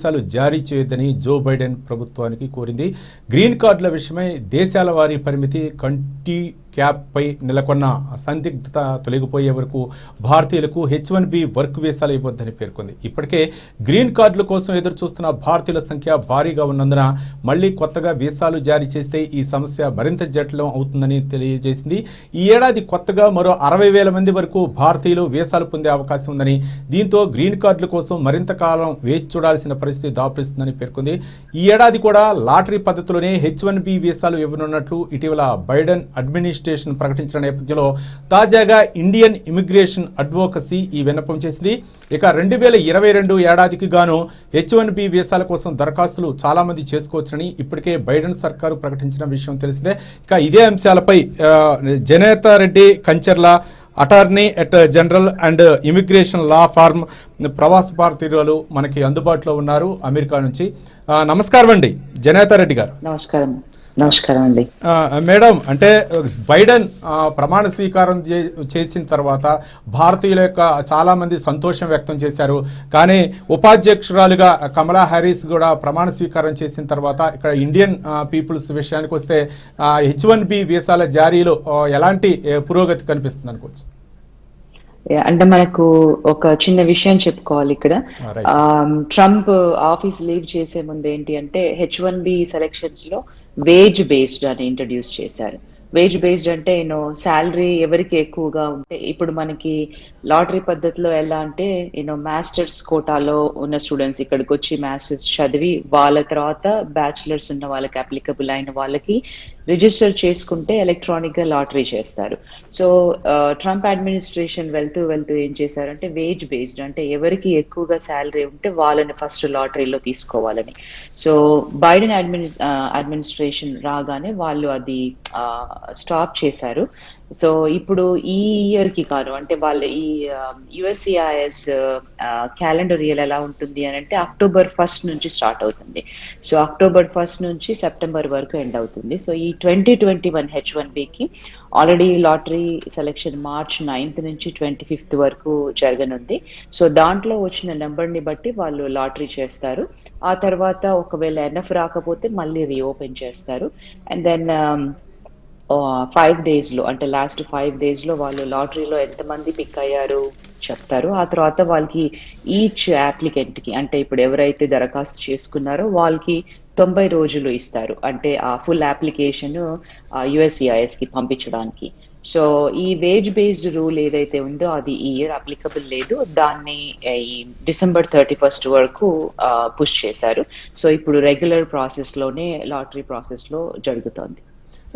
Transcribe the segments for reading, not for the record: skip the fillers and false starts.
వీసాలు జారీ చేయొద్దని జో బైడెన్ ప్రభుత్వానికి కోరింది. గ్రీన్ కార్డుల విషయమై దేశాల వారీ పరిమితి కంటి క్యాప్ పై నెలకొన్న సందిగ్ధత తొలగిపోయే వరకు భారతీయులకు H1B వర్క్ వీసాలు ఇవ్వొద్దని పేర్కొంది. ఇప్పటికే గ్రీన్ కార్డుల కోసం ఎదురు చూస్తున్న భారతీయుల సంఖ్య భారీగా ఉన్నందున మళ్లీ కొత్తగా వీసాలు జారీ చేస్తే ఈ సమస్య మరింత జటిలం అవుతుందని తెలియజేసింది. ఈ ఏడాది కొత్తగా మరో 60,000 మంది వరకు భారతీయులు వీసాలు పొందే అవకాశం ఉందని, దీంతో గ్రీన్ కార్డుల కోసం మరింత కాలం వేచి చూడాల్సిన పరిస్థితి దాపురిస్తుందని పేర్కొంది. ఈ ఏడాది కూడా లాటరీ పద్ధతిలోనే H1B వీసాలు ఇవ్వనున్నట్లు ఇటీవల బైడెన్ అడ్మినిస్ట్రేషన్ ప్రకటించిన నేపథ్యంలో తాజాగా ఇండియన్ ఇమిగ్రేషన్ అడ్వొకసీ ఈ విన్నపం చేసింది. ఇక 2022 ఏడాదికి గాను H1B వీసాల కోసం దరఖాస్తులు చాలా మంది చేసుకోవచ్చని ఇప్పటికే బైడెన్ సర్కారు ప్రకటించిన విషయం తెలిసిందే. ఇక ఇదే అంశాలపై Janetha Reddy Kancharla, attorney at general and immigration law firm ప్రవాస భారతీయులు మనకి అందుబాటులో ఉన్నారు అమెరికా నుంచి. నమస్కారం అండి జనేత రెడ్డి గారు. నమస్కారం అండి. మేడం, అంటే బైడెన్ ప్రమాణ స్వీకారం చేసిన తర్వాత భారతీయుల యొక్క చాలా మంది సంతోషం వ్యక్తం చేశారు. కానీ ఉపాధ్యక్షురాలుగా కమలా హ్యారిస్ కూడా ప్రమాణ స్వీకారం చేసిన తర్వాత ఇక్కడ ఇండియన్ పీపుల్స్ విషయానికి వస్తే H1B వీసాల జారీలో ఎలాంటి పురోగతి కనిపిస్తుంది అనుకోవచ్చు? అంటే మనకు ఒక చిన్న విషయం చెప్పుకోవాలి ఇక్కడ. ట్రంప్ ఆఫీస్ లీవ్ చేసే ముందు ఏంటి అంటే H1B సెలక్షన్స్ లో వేజ్ బేస్డ్ అని ఇంట్రడ్యూస్ చేశారు. వేజ్ బేస్డ్ అంటే శాలరీ ఎవరికి ఎక్కువగా ఉంటే, ఇప్పుడు మనకి లాటరీ పద్ధతిలో ఎలా అంటే మాస్టర్స్ కోటాలో ఉన్న స్టూడెంట్స్ ఇక్కడికి వచ్చి మాస్టర్స్ చదివి వాళ్ళ తర్వాత బ్యాచులర్స్ ఉన్న వాళ్ళకి అప్లికబుల్ అయిన వాళ్ళకి రిజిస్టర్ చేసుకుంటే ఎలక్ట్రానిక్ గా లాటరీ చేస్తారు. సో ట్రంప్ అడ్మినిస్ట్రేషన్ వెళ్తూ ఏం చేశారంటే వేజ్ బేస్డ్ అంటే ఎవరికి ఎక్కువగా శాలరీ ఉంటే వాళ్ళని ఫస్ట్ లాటరీలో తీసుకోవాలని. సో బైడెన్ అడ్మినిస్ట్రేషన్ రాగానే వాళ్ళు అది స్టాప్ చేశారు. సో ఇప్పుడు ఈ ఇయర్ కి కాదు, అంటే వాళ్ళ ఈ USCIS క్యాలెండర్ ఇయర్ ఎలా ఉంటుంది అని అంటే October 1st నుంచి స్టార్ట్ అవుతుంది. సో October 1st నుంచి సెప్టెంబర్ వరకు ఎండ్ అవుతుంది. సో ఈ 2021 H1B కి already lottery selection March 9th నుంచి 25th వరకు జరగనుంది. సో దాంట్లో వచ్చిన నెంబర్ని బట్టి వాళ్ళు లాటరీ చేస్తారు. ఆ తర్వాత ఒకవేళ ఎన్ఎఫ్ రాకపోతే మళ్ళీ రీఓపెన్ చేస్తారు. అండ్ దెన్ 5 days లో, అంటే లాస్ట్ 5 days లో వాళ్ళు లాటరీలో ఎంతమంది పిక్ అయ్యారు చెప్తారు. ఆ తర్వాత వాళ్ళకి ఈచ్ అప్లికెంట్ కి, అంటే ఇప్పుడు ఎవరైతే దరఖాస్తు చేసుకున్నారో వాళ్ళకి 90 రోజులు ఇస్తారు, అంటే ఆ ఫుల్ అప్లికేషన్ USCIS కి పంపించడానికి. సో ఈ వేజ్ బేస్డ్ రూల్ ఏదైతే ఉందో అది ఈ ఇయర్ అప్లికబుల్ లేదు. దాన్ని ఈ December 31st వరకు పుష్ చేశారు. సో ఇప్పుడు రెగ్యులర్ ప్రాసెస్ లోనే లాటరీ ప్రాసెస్ లో జరుగుతోంది.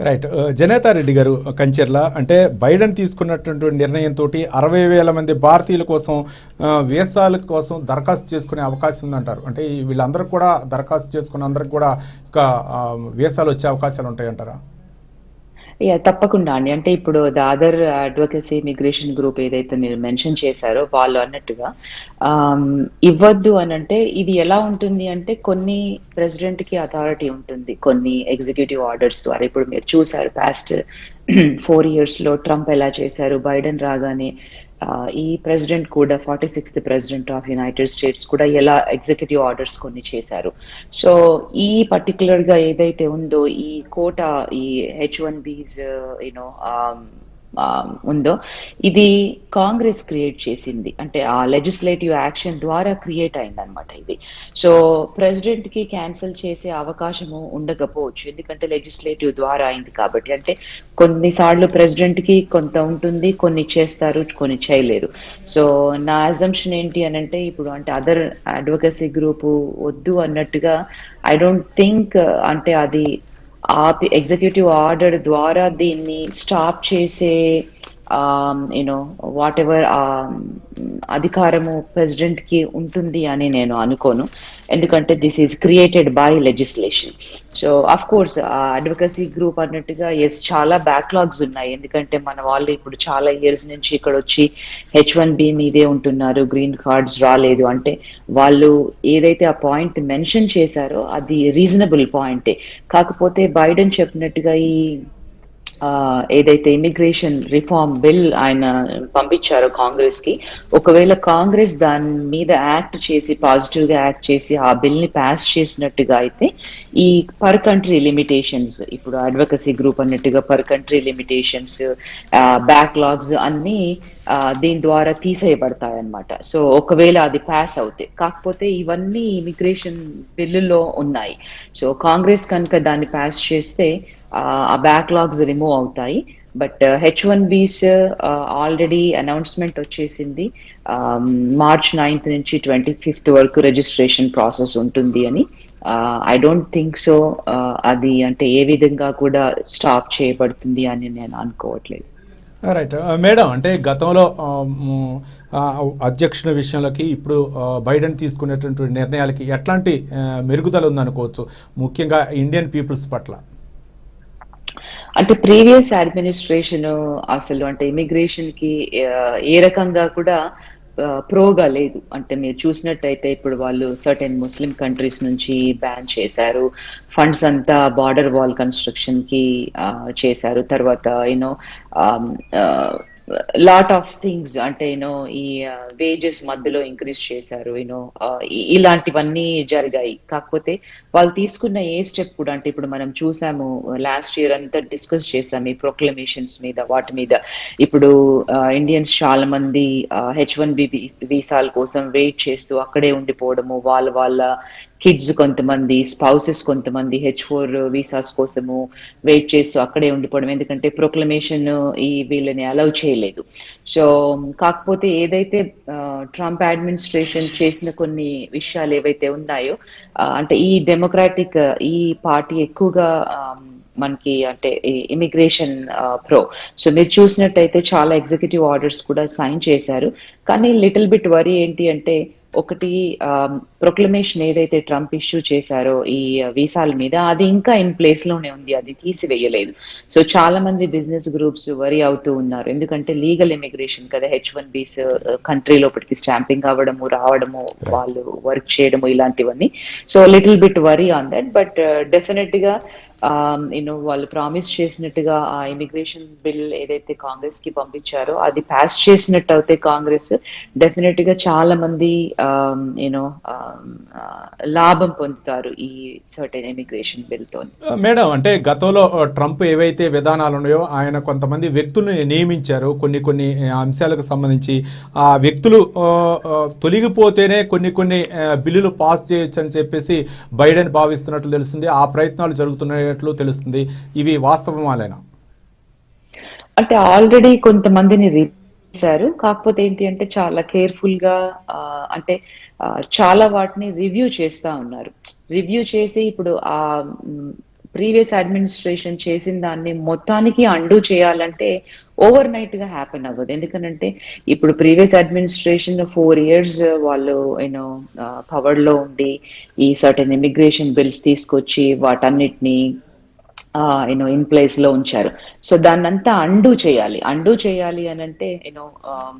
రైట్. జనేత రెడ్డి గారు కంచెర్ల, అంటే బైడెన్ తీసుకున్నటువంటి నిర్ణయంతో 60,000 మంది భారతీయుల కోసం వీసాల కోసం దరఖాస్తు చేసుకునే అవకాశం ఉందంటారు. అంటే వీళ్ళందరూ కూడా దరఖాస్తు చేసుకున్న అందరికి కూడా వీసాలు వచ్చే అవకాశాలు ఉంటాయంటారా? తప్పకుండా అండి. అంటే ఇప్పుడు the other advocacy immigration group ఏదైతే మీరు మెన్షన్ చేశారో వాళ్ళు అన్నట్టుగా ఇవ్వద్దు అని అంటే ఇది ఎలా ఉంటుంది అంటే కొన్ని ప్రెసిడెంట్ కి అథారిటీ ఉంటుంది కొన్ని ఎగ్జిక్యూటివ్ ఆర్డర్స్ ద్వారా. ఇప్పుడు మీరు చూసారు పాస్ట్ 4 years లో ట్రంప్ ఎలా చేశారు, బైడెన్ రాగానే ఈ ప్రెసిడెంట్ కూడా 46th president of United states కూడా ఎలా ఎగ్జిక్యూటివ్ ఆర్డర్స్ కొన్ని చేశారు. సో ఈ పర్టికులర్ గా ఏదైతే ఉందో ఈ కోటా, ఈ H1Bs ఉందో ఇది కాంగ్రెస్ క్రియేట్ చేసింది, అంటే ఆ లెజిస్లేటివ్ యాక్షన్ ద్వారా క్రియేట్ అయింది అనమాట ఇది. సో ప్రెసిడెంట్ కి క్యాన్సిల్ చేసే అవకాశము ఉండకపోవచ్చు, ఎందుకంటే లెజిస్లేటివ్ ద్వారా అయింది కాబట్టి. అంటే కొన్నిసార్లు ప్రెసిడెంట్ కి కొంత ఉంటుంది, కొన్ని చేస్తారు, కొన్ని చేయలేరు. సో నా అజంప్షన్ ఏంటి అని అంటే ఇప్పుడు అంటే అదర్ అడ్వొకసీ గ్రూప్ వద్దు అన్నట్టుగా ఐ డోంట్ థింక్, అంటే అది ఎగ్జిక్యూటివ్ ఆర్డర్ ద్వారా దీన్ని స్టాప్ చేసే వాట్ ఎవర్ అధికారము ప్రెసిడెంట్ కి ఉంటుంది అని నేను అనుకోను, ఎందుకంటే this is created by legislation. So of course advocacy group అన్నట్టుగా చాలా బ్యాక్లాగ్స్ ఉన్నాయి, ఎందుకంటే మన వాళ్ళు ఇప్పుడు చాలా ఇయర్స్ నుంచి ఇక్కడ వచ్చి H1B మీదే ఉంటున్నారు, గ్రీన్ కార్డ్స్ రాలేదు. అంటే వాళ్ళు ఏదైతే ఆ పాయింట్ మెన్షన్ చేశారో అది రీజనబుల్ పాయింటే. కాకపోతే బైడెన్ చెప్పినట్టుగా ఈ ఏదైతే ఇమిగ్రేషన్ రిఫార్మ్ బిల్ ఆయన పంపించారో కాంగ్రెస్ కి, ఒకవేళ కాంగ్రెస్ దాని మీద యాక్ట్ చేసి పాజిటివ్ గా యాక్ట్ చేసి ఆ బిల్ ని పాస్ చేసినట్టుగా అయితే ఈ పర్ కంట్రీ లిమిటేషన్స్, ఇప్పుడు అడ్వకసీ గ్రూప్ అన్నట్టుగా పర్ కంట్రీ లిమిటేషన్స్, బ్యాక్లాగ్స్ అన్ని దీని ద్వారా తీసేయబడతాయి అన్నమాట. సో ఒకవేళ అది పాస్ అవుతే, కాకపోతే ఇవన్నీ ఇమిగ్రేషన్ బిల్లులో ఉన్నాయి. సో కాంగ్రెస్ కనుక దాన్ని పాస్ చేస్తే ఆ బ్యాక్లాగ్స్ రిమూవ్ అవుతాయి. బట్ H1Bs ఆల్రెడీ అనౌన్స్మెంట్ వచ్చేసింది, మార్చ్ 9th నుంచి 25th వరకు రిజిస్ట్రేషన్ ప్రాసెస్ ఉంటుంది అని. ఐ డోంట్ థింక్ సో అది అంటే ఏ విధంగా కూడా స్టాప్ చేయబడుతుంది అని నేను అనుకోవట్లేదు. రైట్ మేడం, అంటే గతంలో అధ్యక్షుల విషయంలోకి ఇప్పుడు బైడెన్ తీసుకునేటువంటి నిర్ణయాలకి ఎట్లాంటి మెరుగుదల ఉందనుకోవచ్చు, ముఖ్యంగా ఇండియన్ పీపుల్స్ పట్ల? అంటే ప్రీవియస్ అడ్మినిస్ట్రేషన్ అసలు అంటే ఇమిగ్రేషన్ కి ఏ రకంగా కూడా ప్రోగా లేదు. అంటే మీరు చూసినట్టయితే ఇప్పుడు వాళ్ళు సర్టెన్ ముస్లిం కంట్రీస్ నుంచి బ్యాన్ చేశారు, ఫండ్స్ అంతా బార్డర్ వాల్ కన్స్ట్రక్షన్ కి చేశారు, తర్వాత యూనో లాట్ ఆఫ్ థింగ్స్ అంటే యూనో ఈ వేజెస్ మధ్యలో ఇంక్రీజ్ చేశారు, యూనో ఇలాంటివన్నీ జరిగాయి. కాకపోతే వాళ్ళు తీసుకున్న ఏ స్టెప్ కూడా, అంటే ఇప్పుడు మనం చూసాము లాస్ట్ ఇయర్ అంతా డిస్కస్ చేసాము ఈ ప్రొక్లమేషన్స్ మీద, వాటి మీద. ఇప్పుడు ఇండియన్స్ చాలా మంది H1B వీసాల కోసం వెయిట్ చేస్తూ అక్కడే ఉండిపోవడము, వాళ్ళ కిడ్స్ కొంతమంది, స్పౌసెస్ కొంతమంది H4 వీసాస్ కోసము వెయిట్ చేస్తూ అక్కడే ఉండిపోవడం, ఎందుకంటే ప్రొక్లమేషన్ ఈ వీళ్ళని అలౌ చేయలేదు. సో కాకపోతే ఏదైతే ట్రంప్ అడ్మినిస్ట్రేషన్ చేసిన కొన్ని విషయాలు ఏవైతే ఉన్నాయో, అంటే ఈ డెమోక్రాటిక్ ఈ పార్టీ ఎక్కువగా మనకి అంటే ఇమిగ్రేషన్ ప్రో. సో మీరు చూసినట్టయితే చాలా ఎగ్జిక్యూటివ్ ఆర్డర్స్ కూడా సైన్ చేశారు. కానీ లిటిల్ బిట్ వరీ ఏంటి అంటే, ఒకటి ప్రొక్లమేషన్ ఏదైతే ట్రంప్ ఇష్యూ చేశారో ఈ వీసాల మీద, అది ఇంకా ఇన్ ప్లేస్ లోనే ఉంది, అది తీసివేయలేదు. సో చాలా మంది బిజినెస్ గ్రూప్స్ వరీ అవుతూ ఉన్నారు, ఎందుకంటే లీగల్ ఇమిగ్రేషన్ కదా, H1Bs కంట్రీ లోపలికి స్టాంపింగ్ అవ్వడము, రావడము, వాళ్ళు వర్క్ చేయడము, ఇలాంటివన్నీ. So little bit worry on that. But definite గా వాళ్ళు ప్రామిస్ చేసినట్టుగా ఆ ఇమిగ్రేషన్ బిల్ ఏదైతే కాంగ్రెస్ కి పంపించారో అది పాస్ చేసినట్టు అయితే కాంగ్రెస్ డెఫినెట్ గా చాలా మంది లాభం పొందుతారు ఈ సర్టెన్ ఇమిగ్రేషన్ బిల్ తో. మేడం, అంటే గతంలో ట్రంప్ ఏవైతే విధానాలు ఉన్నాయో ఆయన కొంతమంది వ్యక్తులను నియమించారు కొన్ని అంశాలకు సంబంధించి. ఆ వ్యక్తులు తొలగిపోతేనే కొన్ని బిల్లులు పాస్ చేయొచ్చు అని చెప్పేసి బైడెన్ భావిస్తున్నట్లు తెలుస్తుంది. ఆ ప్రయత్నాలు జరుగుతున్నాయి తెలుస్తుంది. ఇవి వాస్తవమాలేనా? అంటే ఆల్రెడీ కొంతమందిని చేశారు, కాకపోతే ఏంటి అంటే చాలా కేర్ఫుల్ గా అంటే చాలా వాటిని రివ్యూ చేస్తా ఉన్నారు. రివ్యూ చేసి ఇప్పుడు ఆ ప్రీవియస్ అడ్మినిస్ట్రేషన్ చేసిన దాన్ని మొత్తానికి అండూ చేయాలంటే ఓవర్ నైట్ గా హ్యాపెన్ అవ్వదు. ఎందుకంటే ఇప్పుడు ప్రీవియస్ అడ్మినిస్ట్రేషన్ 4 years వాళ్ళు పవర్ లో ఉండి ఈ సర్టెన్ ఇమిగ్రేషన్ బిల్స్ తీసుకొచ్చి వాటన్నిటిని ఇన్ ప్లేస్ లో ఉంచారు. సో దాన్నంతా అండూ చేయాలి అని అంటే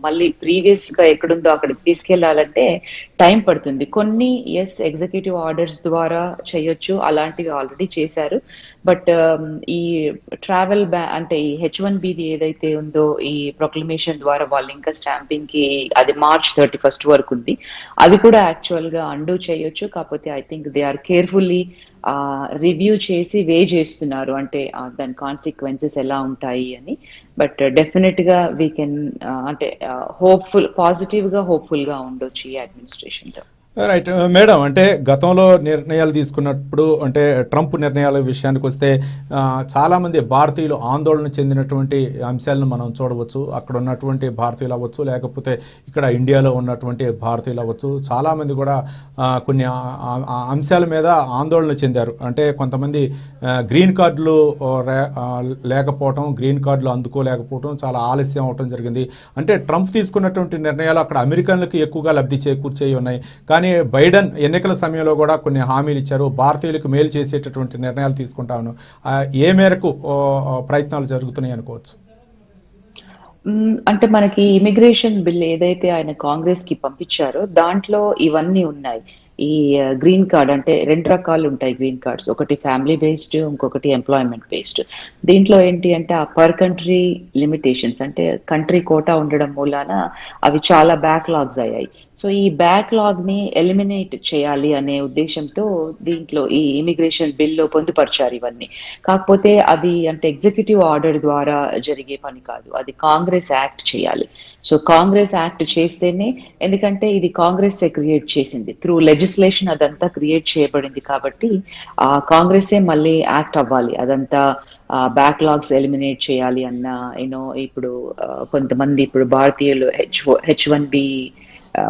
మళ్ళీ ప్రీవియస్ గా ఎక్కడుందో అక్కడికి తీసుకెళ్లాలంటే టైం పడుతుంది. కొన్ని ఎగ్జిక్యూటివ్ ఆర్డర్స్ ద్వారా చేయొచ్చు, అలాంటివి ఆల్రెడీ చేశారు. బట్ ఈ ట్రావెల్ అంటే ఈ H1B ఏదైతే ఉందో ఈ ప్రొక్లమేషన్ ద్వారా వాళ్ళు ఇంకా స్టాంపింగ్ కి అది March 31st వరకు ఉంది, అది కూడా యాక్చువల్ గా అండూ చేయొచ్చు. కాకపోతే I think they are carefully review చేసి వే చేస్తున్నారు, అంటే దాని కాన్సిక్వెన్సెస్ ఎలా ఉంటాయి అని. బట్ డెఫినెట్ గా వీ కెన్ అంటే పాజిటివ్ గా హోప్ఫుల్ గా ఉండొచ్చు ఈ అడ్మినిస్ట్రేషన్ తో. రైట్ మేడం, అంటే గతంలో నిర్ణయాలు తీసుకున్నప్పుడు, అంటే ట్రంప్ నిర్ణయాల విషయానికి వస్తే చాలామంది భారతీయులు ఆందోళన చెందినటువంటి అంశాలను మనం చూడవచ్చు. అక్కడ ఉన్నటువంటి భారతీయులు అవ్వచ్చు, లేకపోతే ఇక్కడ ఇండియాలో ఉన్నటువంటి భారతీయులు అవ్వచ్చు, చాలామంది కూడా కొన్ని అంశాల మీద ఆందోళన చెందారు. అంటే కొంతమంది గ్రీన్ కార్డులు లేకపోవటం, గ్రీన్ కార్డులు అందుకోలేకపోవటం, చాలా ఆలస్యం అవటం జరిగింది. అంటే ట్రంప్ తీసుకున్నటువంటి నిర్ణయాలు అక్కడ అమెరికన్లకు ఎక్కువగా లబ్ధి చేకూర్చేవి ఉన్నాయి. కానీ బైడెన్ ఎన్నికల సమయంలో కూడా కొన్ని హామీలు ఇచ్చారు, భారతీయులకు మేలు చేసేటటువంటి నిర్ణయాలు తీసుకుంటాను. ఏ మేరకు ప్రయత్నాలు జరుగుతున్నాయి అనుకోవచ్చు? అంటే మనకి ఇమిగ్రేషన్ బిల్ ఏదైతే ఆయన కాంగ్రెస్ కి పంపించారో దాంట్లో ఇవన్నీ ఉన్నాయి. ఈ గ్రీన్ కార్డ్ అంటే 2 రకాలు ఉంటాయి గ్రీన్ కార్డ్స్. ఒకటి ఫ్యామిలీ బేస్డ్, ఇంకొకటి ఎంప్లాయ్మెంట్ బేస్డ్. దీంట్లో ఏంటి అంటే ఆ పర్ కంట్రీ లిమిటేషన్స్ అంటే కంట్రీ కోటా ఉండడం మూలాన అవి చాలా బ్యాక్లాగ్స్ అయ్యాయి. సో ఈ బ్యాక్లాగ్ ని ఎలిమినేట్ చేయాలి అనే ఉద్దేశంతో దీంట్లో ఈ ఇమిగ్రేషన్ బిల్లో పొందుపరిచారు ఇవన్నీ. కాకపోతే అది అంటే ఎగ్జిక్యూటివ్ ఆర్డర్ ద్వారా జరిగే పని కాదు, అది కాంగ్రెస్ యాక్ట్ చేయాలి. సో కాంగ్రెస్ యాక్ట్ చేస్తేనే, ఎందుకంటే ఇది కాంగ్రెస్ క్రియేట్ చేసింది త్రూ లెజిస్లేషన్, అదంతా క్రియేట్ చేయబడింది కాబట్టి ఆ కాంగ్రెసే మళ్ళీ యాక్ట్ అవ్వాలి అదంతా బ్యాక్లాగ్స్ ఎలిమినేట్ చేయాలి అన్న. యూనో ఇప్పుడు కొంతమంది ఇప్పుడు భారతీయులు H1B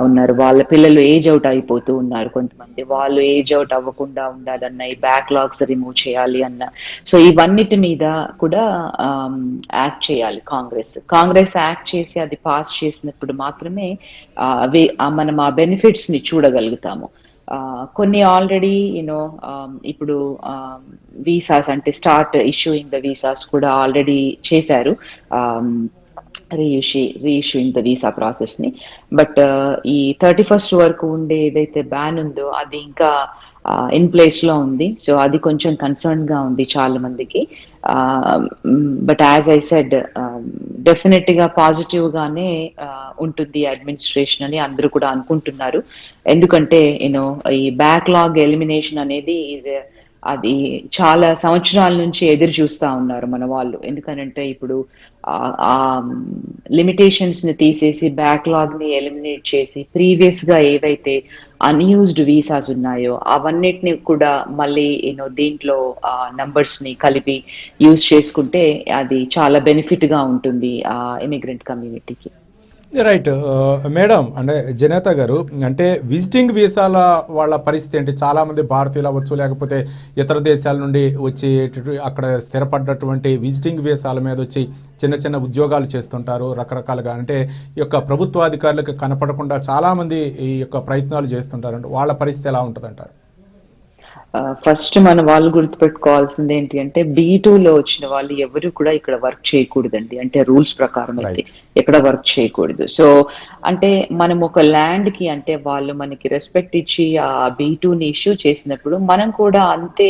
ఉన్నారు, వాళ్ళ పిల్లలు ఏజ్ అవుట్ అయిపోతూ ఉన్నారు, కొంతమంది వాళ్ళు ఏజ్ అవుట్ అవ్వకుండా ఉండాలన్న, ఈ బ్యాక్లాగ్స్ రిమూవ్ చేయాలి అన్న. సో ఇవన్నిటి మీద కూడా యాక్ట్ చేయాలి కాంగ్రెస్ యాక్ట్ చేసి అది పాస్ చేసినప్పుడు మాత్రమే మనం ఆ బెనిఫిట్స్ ని చూడగలుగుతాము. కొన్ని ఆల్రెడీ యూనో ఇప్పుడు వీసాస్ అంటే స్టార్ట్ ఇష్యూయింగ్ ద వీసాస్ కూడా ఆల్రెడీ చేశారు, రీఇష్యూయింగ్ ద వీసా ప్రాసెస్ ని. బట్ ఈ 31st వరకు ఉండే ఏదైతే బ్యాన్ ఉందో అది ఇంకా ఇన్ ప్లేస్ లో ఉంది. సో అది కొంచెం కన్సర్న్ గా ఉంది చాలా మందికి. But as I said, definite గా పాజిటివ్ గానే ఉంటుంది అడ్మినిస్ట్రేషన్ అని అందరూ కూడా అనుకుంటున్నారు. ఎందుకంటే యూనో ఈ బ్యాక్లాగ్ ఎలిమినేషన్ అనేది అది చాలా సంవత్సరాల నుంచి ఎదురు చూస్తా ఉన్నారు మన వాళ్ళు. ఎందుకనంటే ఇప్పుడు ఆ లిమిటేషన్స్ ని తీసేసి బ్యాక్లాగ్ ని ఎలిమినేట్ చేసి ప్రీవియస్ గా ఏవైతే అన్యూజ్డ్ వీసాస్ ఉన్నాయో అవన్నిటిని కూడా మళ్ళీ యూనో దీంట్లో నంబర్స్ ని కలిపి యూజ్ చేసుకుంటే అది చాలా బెనిఫిట్ గా ఉంటుంది ఆ ఇమిగ్రెంట్ కమ్యూనిటీకి. రైట్ మేడం, అంటే జనేత గారు, అంటే విజిటింగ్ వీసాల వాళ్ళ పరిస్థితి ఏంటి? చాలామంది భారతీయులు అవ్వచ్చు, లేకపోతే ఇతర దేశాల నుండి వచ్చి అక్కడ స్థిరపడ్డటువంటి విజిటింగ్ వీసాల మీద వచ్చి చిన్న చిన్న ఉద్యోగాలు చేస్తుంటారు రకరకాలుగా. అంటే ఈ యొక్క ప్రభుత్వాధికారులకు కనపడకుండా చాలామంది ఈ యొక్క ప్రయత్నాలు చేస్తుంటారు, అంటే వాళ్ళ పరిస్థితి ఎలా ఉంటుంది అంటారు? ఫస్ట్ మన వాళ్ళు గుర్తుపెట్టుకోవాల్సింది ఏంటి అంటే B2లో వచ్చిన వాళ్ళు ఎవరు కూడా ఇక్కడ వర్క్ చేయకూడదండి. అంటే రూల్స్ ప్రకారం అయితే ఎక్కడ వర్క్ చేయకూడదు. సో అంటే మనం ఒక ల్యాండ్ కి అంటే వాళ్ళు మనకి రెస్పెక్ట్ ఇచ్చి ఆ B2ని ఇష్యూ చేసినప్పుడు మనం కూడా అంతే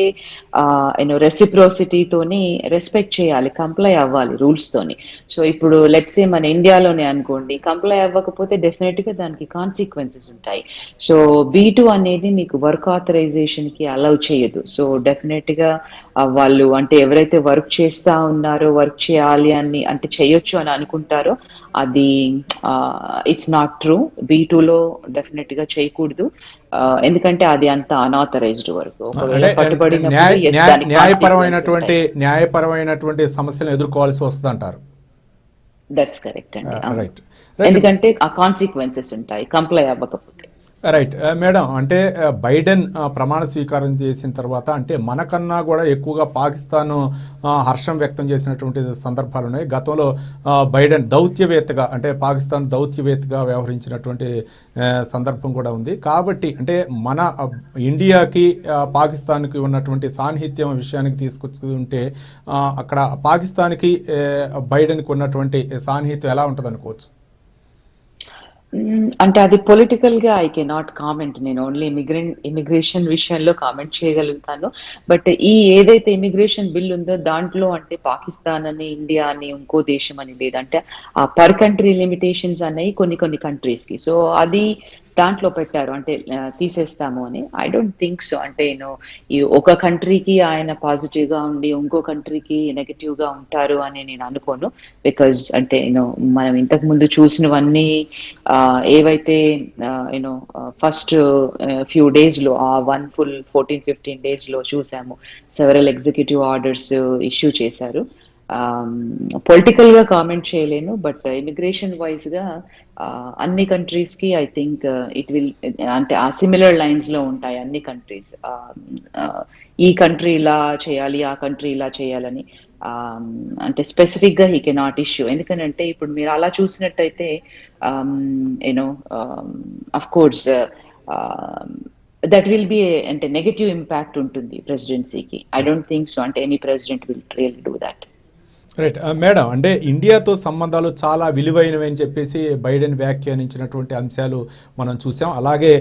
యూనో రెసిప్రోసిటీతోని రెస్పెక్ట్ చేయాలి, కంప్లై అవ్వాలి రూల్స్ తోని. సో ఇప్పుడు లెట్స్ సే మన ఇండియాలోనే అనుకోండి, కంప్లై అవ్వకపోతే డెఫినెట్ గా దానికి కాన్సిక్వెన్సెస్ ఉంటాయి. సో B2 అనేది మీకు వర్క్ ఆథరైజేషన్ కి అలౌ చేయదు. సో డెఫినెట్ గా వాళ్ళు అంటే ఎవరైతే వర్క్ చేస్తా ఉన్నారో, వర్క్ చేయాలి అని అంటే చేయొచ్చు అని అనుకుంటారో అది ఇట్స్ నాట్ ట్రూ. B2లో డెఫినెట్ గా చేయకూడదు, ఎందుకంటే అది అంత అన్ఆథరైజ్డ్ వర్క్. న్యాయపరమైనటువంటి సమస్యలను ఎదుర్కోవాల్సి వస్తుంది అంటారు. దట్స్ కరెక్ట్ అండి, ఎందుకంటే ఆ కాన్సిక్వెన్సెస్ ఉంటాయి కంప్లై అవ్వకపోతే. రైట్ మేడం, అంటే బైడెన్ ప్రమాణ స్వీకారం చేసిన తర్వాత అంటే మనకన్నా కూడా ఎక్కువగా పాకిస్తాన్ హర్షం వ్యక్తం చేసినటువంటి సందర్భాలు ఉన్నాయి. గతంలో బైడెన్ దౌత్యవేత్తగా అంటే పాకిస్తాన్ దౌత్యవేత్తగా వ్యవహరించినటువంటి సందర్భం కూడా ఉంది. కాబట్టి అంటే మన ఇండియాకి పాకిస్తాన్కి ఉన్నటువంటి సాన్నిహిత్యం విషయానికి తీసుకొచ్చుకుంటే అక్కడ పాకిస్తాన్కి బైడెన్కి ఉన్నటువంటి సాన్నిహిత్యం ఎలా ఉంటుంది అనుకోవచ్చు? అంటే అది పొలిటికల్ గా ఐ కెనాట్ కామెంట్. నేను ఓన్లీ ఇమిగ్రేషన్ విషయంలో కామెంట్ చేయగలుగుతాను. బట్ ఈ ఏదైతే ఇమిగ్రేషన్ బిల్ ఉందో దాంట్లో అంటే పాకిస్తాన్ అని, ఇండియా అని, ఇంకో దేశం అని లేదంటే ఆ పర్ కంట్రీ లిమిటేషన్స్ అనేవి కొన్ని కంట్రీస్ కి. సో అది దాంట్లో పెట్టారు అంటే తీసేస్తాము అని. I don't think so. అంటే ఈ ఒక కంట్రీకి ఆయన పాజిటివ్ గా ఉండి ఇంకో కంట్రీకి నెగటివ్ గా ఉంటారు అని నేను అనుకోను. బికాజ్ అంటే మనం ఇంతకు ముందు చూసినవన్నీ ఏవైతే ఫస్ట్ ఫ్యూ డేస్ లో ఆ 1 full 14-15 days లో చూసాము, సెవెరల్ ఎగ్జిక్యూటివ్ ఆర్డర్స్ ఇష్యూ చేశారు. పొలిటికల్ గా కామెంట్ చేయలేను, బట్ ఇమిగ్రేషన్ వైజ్ గా అన్ని కంట్రీస్ కి ఐ థింక్ ఇట్ విల్ అంటే ఆ సిమిలర్ లైన్స్ లో ఉంటాయి అన్ని కంట్రీస్. ఈ కంట్రీ ఇలా చేయాలి, ఆ కంట్రీ ఇలా చేయాలని అంటే స్పెసిఫిక్ గా హీ కెనాట్ ఇష్యూ. ఎందుకంటే ఇప్పుడు మీరు అలా చూసినట్టయితే of course that will be అంటే నెగటివ్ ఇంపాక్ట్ ఉంటుంది ప్రెసిడెన్సీకి. I don't think so. అంటే any president will really do that. Right. Madam, అంటే ఇండియాతో సంబంధాలు చాలా విలువైనవి అని చెప్పేసి బైడెన్ వ్యాఖ్యానించినటువంటి అంశాలు మనం చూసాం. అలాగే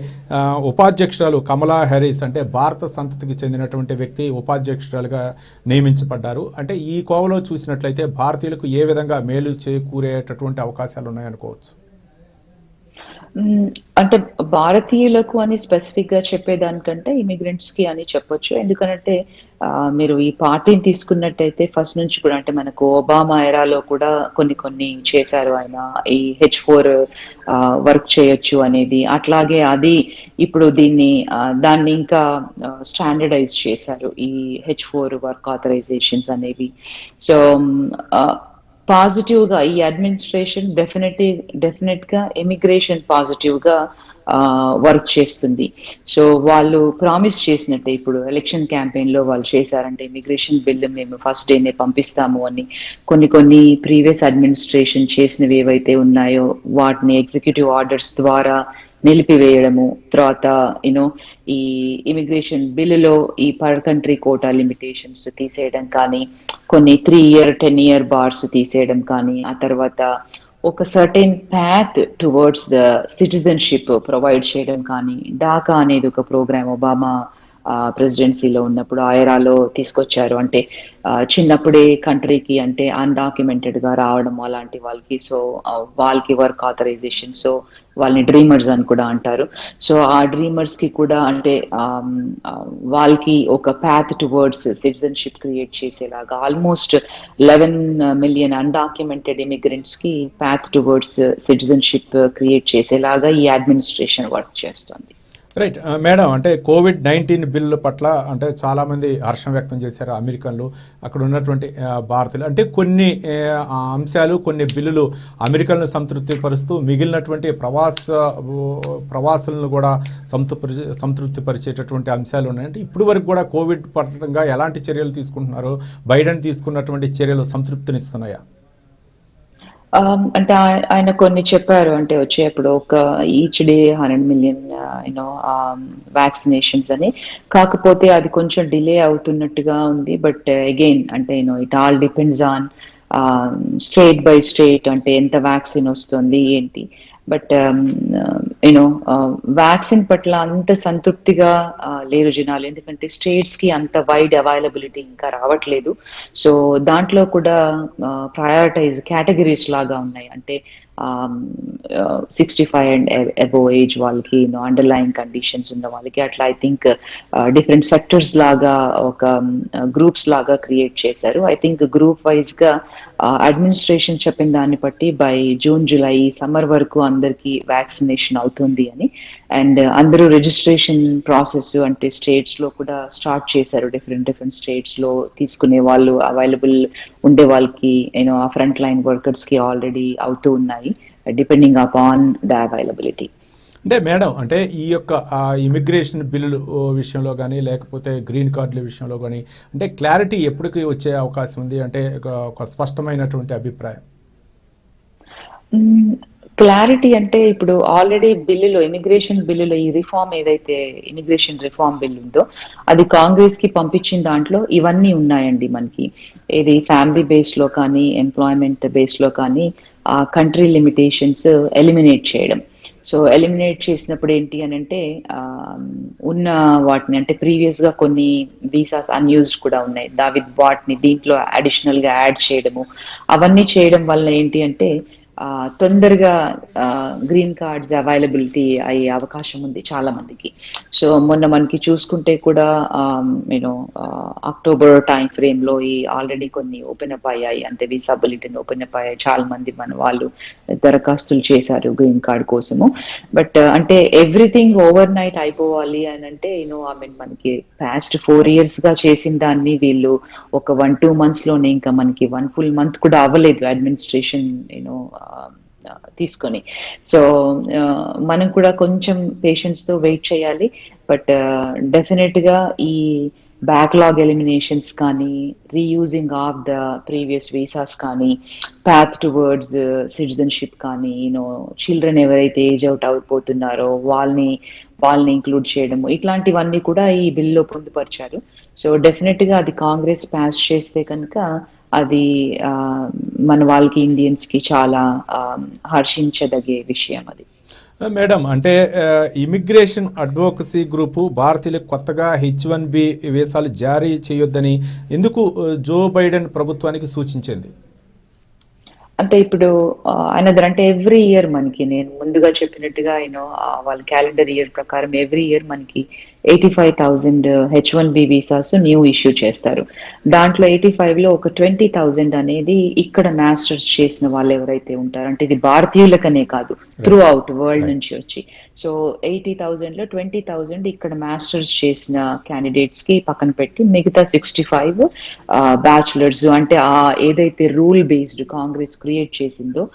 ఉపాధ్యక్షురాలు కమలా హ్యారిస్, అంటే భారత సంతతికి చెందినటువంటి వ్యక్తి ఉపాధ్యక్షురాలుగా నియమించబడ్డారు. అంటే ఈ కోవలో చూసినట్లయితే భారతీయులకు ఏ విధంగా మేలు చేకూరేటటువంటి అవకాశాలు ఉన్నాయనుకోవచ్చు? అంటే భారతీయులకు అని స్పెసిఫిక్ గా చెప్పేదానికంటే ఇమిగ్రెంట్స్ కి అని చెప్పొచ్చు. ఎందుకంటే మీరు ఈ పార్టీని తీసుకున్నట్టయితే ఫస్ట్ నుంచి కూడా అంటే మనకు ఒబామా ఎరాలో కూడా కొన్ని చేశారు ఆయన. ఈ H4 వర్క్ చేయొచ్చు అనేది, అట్లాగే అది ఇప్పుడు దాన్ని ఇంకా స్టాండర్డైజ్ చేశారు ఈ H4 వర్క్ ఆథరైజేషన్స్ అనేవి. సో పాజిటివ్ గా ఈ అడ్మినిస్ట్రేషన్ డెఫినెట్ గా ఇమిగ్రేషన్ పాజిటివ్ గా వర్క్ చేస్తుంది. సో వాళ్ళు ప్రామిస్ చేసినట్టే ఇప్పుడు ఎలక్షన్ క్యాంపెయిన్ లో వాళ్ళు చేశారంటే ఇమిగ్రేషన్ బిల్ మేము ఫస్ట్ డేనే పంపిస్తాము అని. కొన్ని ప్రీవియస్ అడ్మినిస్ట్రేషన్ చేసినవి ఏవైతే ఉన్నాయో వాటిని ఎగ్జిక్యూటివ్ ఆర్డర్స్ ద్వారా నిలిపివేయడము, తర్వాత ఈ ఇమిగ్రేషన్ బిల్లులో ఈ పర్ కంట్రీ కోటా లిమిటేషన్స్ తీసేయడం కానీ, కొన్ని 3-year 10-year బార్స్ తీసేయడం కానీ, ఆ తర్వాత ఒక certain path towards the citizenship provide చేయడం కానీ, డాకా అనేది ఒక ప్రోగ్రామ్ ఒబామా ప్రెసిడెన్సీలో ఉన్నప్పుడు ఆయరాలో తీసుకొచ్చారు. అంటే చిన్నప్పుడే కంట్రీకి అంటే అన్డాక్యుమెంటెడ్ గా రావడం అలాంటి వాళ్ళకి, సో వాళ్ళకి వర్క్ ఆథరైజేషన్, సో వాళ్ళని డ్రీమర్స్ అని కూడా అంటారు. సో ఆ డ్రీమర్స్ కి కూడా అంటే వాళ్ళకి ఒక ప్యాత్ టువర్డ్స్ సిటిజన్షిప్ క్రియేట్ చేసేలాగా ఆల్మోస్ట్ 11 million అన్డాక్యుమెంటెడ్ ఇమిగ్రెంట్స్ కి ప్యాత్ టువర్డ్స్ సిటిజన్షిప్ క్రియేట్ చేసేలాగా ఈ అడ్మినిస్ట్రేషన్ వర్క్ చేస్తుంది. రైట్. మేడం, అంటే COVID-19 బిల్లు పట్ల అంటే చాలామంది హర్షం వ్యక్తం చేశారు అమెరికన్లు, అక్కడ ఉన్నటువంటి భారతీయులు. అంటే కొన్ని అంశాలు, కొన్ని బిల్లులు అమెరికన్లను సంతృప్తిపరుస్తూ మిగిలినటువంటి ప్రవాసులను కూడా సంతృప్తిపరిచేటటువంటి అంశాలు ఉన్నాయి. అంటే ఇప్పుడు వరకు కూడా కోవిడ్ పరంగా ఎలాంటి చర్యలు తీసుకుంటున్నారు? బైడెన్ తీసుకున్నటువంటి చర్యలు సంతృప్తినిస్తున్నాయా? అంటే ఆయన కొన్ని చెప్పారు. అంటే వచ్చేప్పుడు ఒక ఈచ్ డే 100 million వ్యాక్సినేషన్స్ అని. కాకపోతే అది కొంచెం డిలే అవుతున్నట్టుగా ఉంది. బట్ అగైన్ అంటే it all depends on state by state, అంటే ఎంత వ్యాక్సిన్ వస్తుంది ఏంటి. బట్ వ్యాక్సిన్ పట్ల అంత సంతృప్తిగా లేరు జనాలు, ఎందుకంటే స్టేట్స్ కి అంత వైడ్ అవైలబిలిటీ ఇంకా రావట్లేదు. సో దాంట్లో కూడా ప్రయారిటైజ్ కేటగిరీస్ లాగా ఉన్నాయి. అంటే 65 and above ఏజ్ వాళ్ళకి, అండర్లైన్ కండిషన్స్ ఉన్న వాళ్ళకి, అట్లా ఐ థింక్ డిఫరెంట్ సెక్టర్స్ లాగా ఒక గ్రూప్స్ లాగా క్రియేట్ చేశారు. ఐ థింక్ గ్రూప్ వైజ్ గా అడ్మినిస్ట్రేషన్ చెప్పిన దాన్ని బట్టి బై జూన్ జూలై సమ్మర్ వరకు అందరికి వ్యాక్సినేషన్ అవుతుంది అని. అండ్ అందరూ రిజిస్ట్రేషన్ ప్రాసెస్ అంటే స్టేట్స్ లో కూడా స్టార్ట్ చేశారు. డిఫరెంట్ స్టేట్స్ లో తీసుకునే వాళ్ళు అవైలబుల్ ఉండే వాళ్ళకి ఆ ఫ్రంట్ లైన్ వర్కర్స్ కి ఆల్రెడీ అవుతూ ఉన్నాయి, డిపెండింగ్ అపాన్ ద అవైలబిలిటీ. అంటే మేడం, అంటే ఈ యొక్క ఇమిగ్రేషన్ బిల్లుల విషయంలో కానీ లేకపోతే గ్రీన్ కార్డుల విషయంలో కానీ అంటే క్లారిటీ ఎప్పటికి వచ్చే అవకాశం ఉంది? అంటే ఒక స్పష్టమైనటువంటి అభిప్రాయం. క్లారిటీ అంటే ఇప్పుడు ఆల్రెడీ ఇమిగ్రేషన్ బిల్లులో ఈ రిఫార్మ్ ఏదైతే ఇమిగ్రేషన్ రిఫార్మ్ బిల్ ఉందో అది కాంగ్రెస్ కి పంపించిన దాంట్లో ఇవన్నీ ఉన్నాయండి. మనకి ఇది ఫ్యామిలీ బేస్ లో కానీ ఎంప్లాయ్మెంట్ బేస్ లో కానీ ఆ కంట్రీ లిమిటేషన్స్ ఎలిమినేట్ చేయడం. సో ఎలిమినేట్ చేసినప్పుడు ఏంటి అని అంటే ఉన్న వాటిని అంటే ప్రీవియస్ గా కొన్ని వీసాస్ అన్యూజ్డ్ కూడా ఉన్నాయి, వాటిని దీంట్లో అడిషనల్ గా యాడ్ చేయడము, అవన్నీ చేయడం వల్ల ఏంటి అంటే తొందరగా గ్రీన్ కార్డ్స్ అవైలబిలిటీ అయ్యే అవకాశం ఉంది చాలా మందికి. సో మొన్న మనకి చూసుకుంటే కూడా అక్టోబర్ టైం ఫ్రేమ్ లో ఈ ఆల్రెడీ కొన్ని ఓపెన్ అప్ అయ్యాయి, అంటే వీసా బులెటిన్ ఓపెన్ అప్ అయ్యాయి, చాలా మంది మన వాళ్ళు దరఖాస్తులు చేశారు గ్రీన్ కార్డ్ కోసము. బట్ అంటే ఎవ్రీథింగ్ ఓవర్ నైట్ అయిపోవాలి అని అంటే మనకి పాస్ట్ 4 years గా చేసిన దాన్ని వీళ్ళు ఒక 1-2 months లోనే, ఇంకా మనకి 1 full month కూడా అవ్వలేదు అడ్మినిస్ట్రేషన్ తీసుకొని. సో మనం కూడా కొంచెం పేషెన్స్ తో వెయిట్ చేయాలి. బట్ డెఫినెట్ గా ఈ బ్యాక్లాగ్ ఎలిమినేషన్స్ కానీ, reusing of the previous visas కానీ, పాత్ టువర్డ్స్ సిటిజన్షిప్ కానీ, చిల్డ్రన్ ఎవరైతే ఏజ్ అవుట్ అయిపోతున్నారో వాళ్ళని ఇంక్లూడ్ చేయడము, ఇట్లాంటివన్నీ కూడా ఈ బిల్లో పొందుపరిచారు. సో డెఫినెట్ గా అది కాంగ్రెస్ పాస్ చేస్తే కనుక అది మన వాళ్ళకి ఇండియన్స్ కి చాలా హర్షించదగే విషయం అది. మేడం, అంటే ఇమిగ్రేషన్ అడ్వొకసీ గ్రూపు భారతీయులకు కొత్తగా H1B వీసాలు జారీ చేయొద్దని ఎందుకు జో బైడెన్ ప్రభుత్వానికి సూచించింది? అంటే ఇప్పుడు అనదర్ అంటే ఎవ్రీ ఇయర్ మనకి నేను ముందుగా చెప్పినట్టుగా వాళ్ళ క్యాలెండర్ ఇయర్ ప్రకారం ఎవ్రీ ఇయర్ మనకి 85,000 H1B వీసాస్ న్యూ ఇష్యూ చేస్తారు. దాంట్లో 85లో ఒక 20,000 అనేది ఇక్కడ మాస్టర్స్ చేసిన వాళ్ళు ఎవరైతే ఉంటారో, అంటే ఇది భారతీయులకనే కాదు, త్రూ అవుట్ వరల్డ్ నుంచి వచ్చి. సో 80,000లో 20,000 ఇక్కడ మాస్టర్స్ చేసిన క్యాండిడేట్స్ కి పక్కన పెట్టి మిగతా 65 బ్యాచులర్స్, అంటే ఏదైతే రూల్ బేస్డ్ కాంగ్రెస్ క్రియేట్ చేసిందో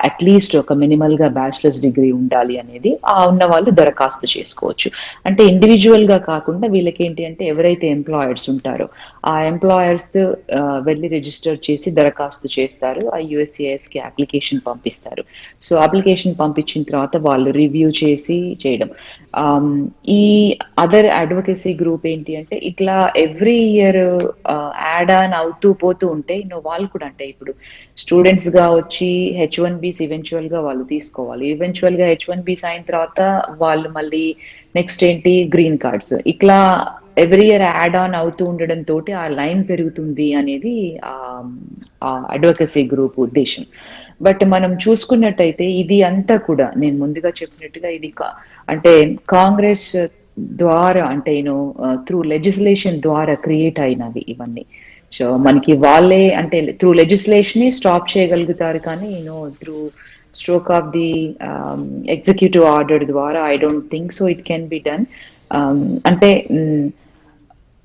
అట్లీస్ట్ ఒక మినిమల్ గా బ్యాచిలర్స్ డిగ్రీ ఉండాలి అనేది ఉన్న వాళ్ళు దరఖాస్తు చేసుకోవచ్చు. అంటే ఇండివిజువల్ గా కాకుండా వీళ్ళకి ఏంటి అంటే ఎవరైతే ఎంప్లాయర్స్ ఉంటారో ఆ ఎంప్లాయర్స్ వెళ్ళి రిజిస్టర్ చేసి దరఖాస్తు చేస్తారు, ఆ USCIS కి అప్లికేషన్ పంపిస్తారు. సో అప్లికేషన్ పంపించిన తర్వాత వాళ్ళు రివ్యూ చేసి చేయడం. ఈ అదర్ అడ్వకేసీ గ్రూప్ ఏంటి అంటే ఇట్లా ఎవ్రీ ఇయర్ యాడ్ ఆన్ అవుతూ పోతూ ఉంటే వాళ్ళు కూడా, అంటే ఇప్పుడు స్టూడెంట్స్ గా వచ్చి H1Bs ఈవెన్చువల్ గా వాళ్ళు తీసుకోవాలి, ఈవెన్చువల్ గా H1Bs అయిన తర్వాత వాళ్ళు మళ్ళీ నెక్స్ట్ ఏంటి గ్రీన్ కార్డ్స్, ఇట్లా ఎవ్రీ ఇయర్ యాడ్ ఆన్ అవుతూ ఉండడం తోటి ఆ లైన్ పెరుగుతుంది అనేది ఆ అడ్వకసీ గ్రూప్ ఉద్దేశం. బట్ మనం చూసుకున్నట్టయితే ఇది అంతా కూడా నేను ముందుగా చెప్పినట్టుగా ఇది అంటే కాంగ్రెస్ ద్వారా, అంటే త్రూ లెజిస్లేషన్ ద్వారా క్రియేట్ అయినవి ఇవన్నీ. సో మనకి వాళ్ళే అంటే త్రూ లెజిస్లేషన్ స్టాప్ చేయగలుగుతారు, కానీ through stroke of the executive order ద్వారా I don't think so it can be done. అంటే